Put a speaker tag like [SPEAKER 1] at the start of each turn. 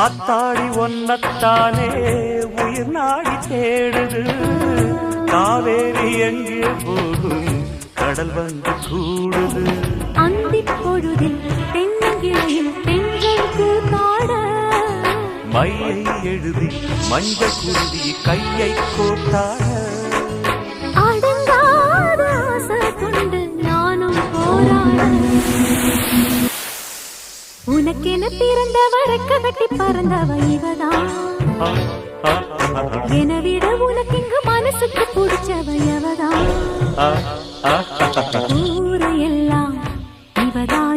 [SPEAKER 1] ஆத்தாடி ஒன்னத்தானே உயிர் நாடி தேடுது. காவேரி எங்கே போகும் கடல் வந்து கூடுது.
[SPEAKER 2] அந்திப் பொழுதில் தென்னங்கிளையில் தென்றல் கூத்தாட
[SPEAKER 1] மையை எழுதி மஞ்சள் குருதி கையை கோத்தாட
[SPEAKER 2] அடங்காத ஆசை கொண்டு நானும் போராட உனக்கென பிறந்தவ ரெக்க கட்டி பறந்தவ இவதான். என விட உனக்கு மனசுக்கு பிடிச்சவ எவதான். ஊரையெல்லாம் இவதான்